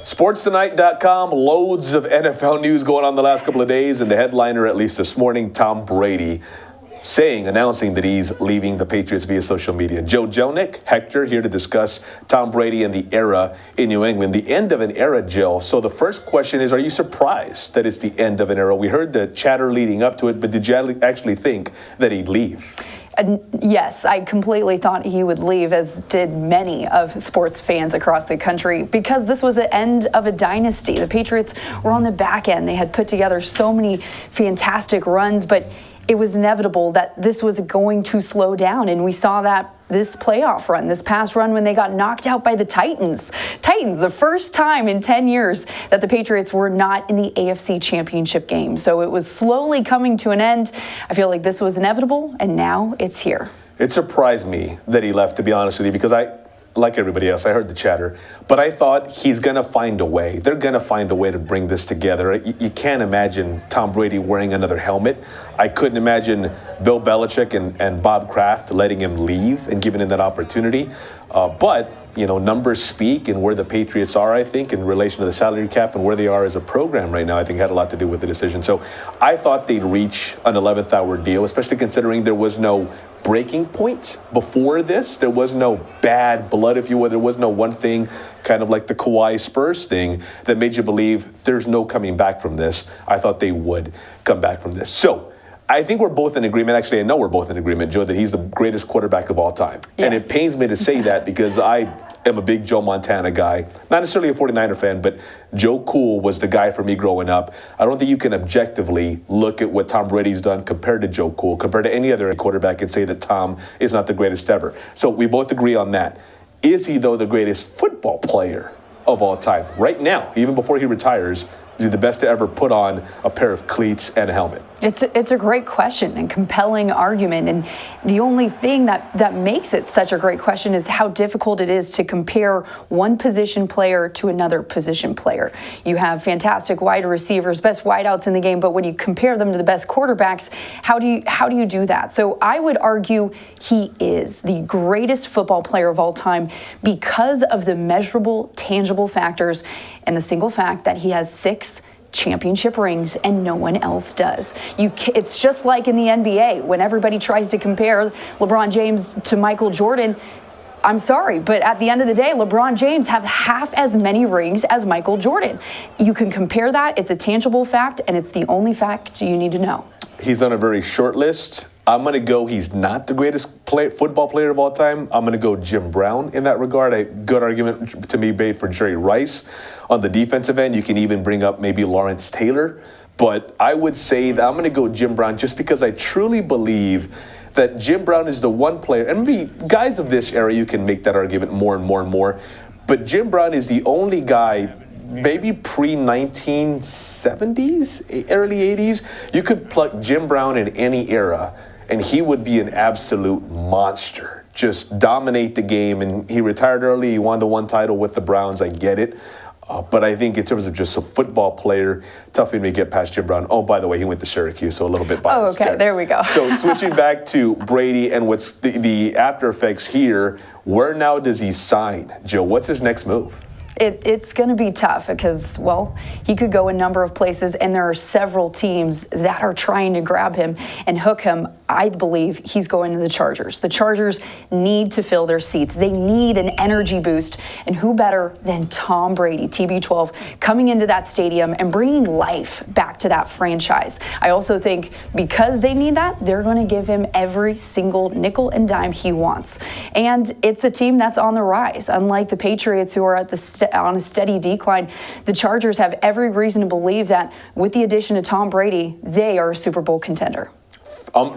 SportsTonight.com, loads of NFL news going on the last couple of days, and the headliner, at least this morning, Tom Brady, announcing that he's leaving the Patriots via social media. Jelnick, Hector, here to discuss Tom Brady and the era in New England, the end of an era, Jill. So the first question is, are you surprised that it's the end of an era? We heard the chatter leading up to it, but did you actually think that he'd leave? Yes, I completely thought he would leave, as did many of sports fans across the country, because this was the end of a dynasty. The Patriots were on the back end. They had put together so many fantastic runs, but it was inevitable that this was going to slow down, and we saw that this playoff run, this past run when they got knocked out by the Titans. The first time in 10 years that the Patriots were not in the AFC Championship game. So it was slowly coming to an end. I feel like this was inevitable, and now it's here. It surprised me that he left, to be honest with you, because like everybody else, I heard the chatter, but I thought he's going to find a way. They're going to find a way to bring this together. You can't imagine Tom Brady wearing another helmet. I couldn't imagine Bill Belichick and Bob Kraft letting him leave and giving him that opportunity. But, you know, numbers speak, and where the Patriots are, I think, in relation to the salary cap and where they are as a program right now, I think had a lot to do with the decision. So I thought they'd reach an 11th hour deal, especially considering there was no breaking point before this. There was no bad blood, if you will. There was no one thing, kind of like the Kawhi Spurs thing, that made you believe there's no coming back from this. I thought they would come back from this. So I think we're both in agreement. Actually, I know we're both in agreement, Joe, that he's the greatest quarterback of all time. Yes. And it pains me to say that because I am a big Joe Montana guy. Not necessarily a 49er fan, but Joe Cool was the guy for me growing up. I don't think you can objectively look at what Tom Brady's done compared to Joe Cool, compared to any other quarterback, and say that Tom is not the greatest ever. So we both agree on that. Is he, though, the greatest football player of all time? Right now, even before he retires, is he the best to ever put on a pair of cleats and a helmet? It's a great question and compelling argument, and the only thing that makes it such a great question is how difficult it is to compare one position player to another position player. You have fantastic wide receivers, best wideouts in the game, but when you compare them to the best quarterbacks, how do you do that? So I would argue he is the greatest football player of all time because of the measurable, tangible factors and the single fact that he has 6 championship rings and no one else does. It's just like in the NBA when everybody tries to compare LeBron James to Michael Jordan. I'm sorry, but at the end of the day, LeBron James have half as many rings as Michael Jordan. You can compare that. It's a tangible fact, and it's the only fact you need to know. He's on a very short list. I'm going to go, he's not the greatest football player of all time. I'm going to go Jim Brown in that regard. A good argument to me made for Jerry Rice. On the defensive end, you can even bring up maybe Lawrence Taylor. But I would say that I'm going to go Jim Brown just because I truly believe that Jim Brown is the one player, and maybe guys of this era, you can make that argument more and more and more. But Jim Brown is the only guy, maybe pre-1970s, early 80s, you could pluck Jim Brown in any era, and he would be an absolute monster. Just dominate the game, and he retired early. He won the one title with the Browns. I get it. But I think in terms of just a football player, tough for me to get past Jim Brown. Oh, by the way, he went to Syracuse, so a little bit biased. Oh, okay, there we go. So switching back to Brady and what's the after effects here, where now does he sign? Jill, what's his next move? It's going to be tough because, well, he could go a number of places, and there are several teams that are trying to grab him and hook him. I believe he's going to the Chargers. The Chargers need to fill their seats. They need an energy boost, and who better than Tom Brady, TB12, coming into that stadium and bringing life back to that franchise. I also think because they need that, they're going to give him every single nickel and dime he wants. And it's a team that's on the rise. Unlike the Patriots, who are at on a steady decline, the Chargers have every reason to believe that with the addition of Tom Brady, they are a Super Bowl contender.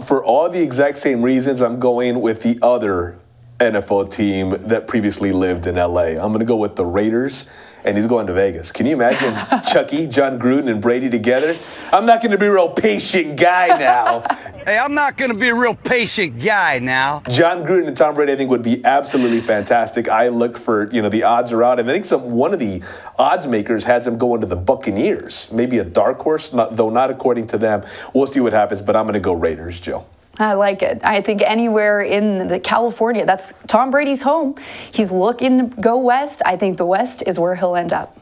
For all the exact same reasons, I'm going with the other NFL team that previously lived in LA. I'm going to go with the Raiders, and he's going to Vegas. Can you imagine Chucky, John Gruden, and Brady together? I'm not going to be a real patient guy now. Hey, I'm not going to be a real patient guy now. John Gruden and Tom Brady, I think, would be absolutely fantastic. I look for, the odds are out. And I think one of the odds makers has him going to the Buccaneers. Maybe a dark horse, though not according to them. We'll see what happens, but I'm going to go Raiders, Jill. I like it. I think anywhere in the California, that's Tom Brady's home. He's looking to go west. I think the West is where he'll end up.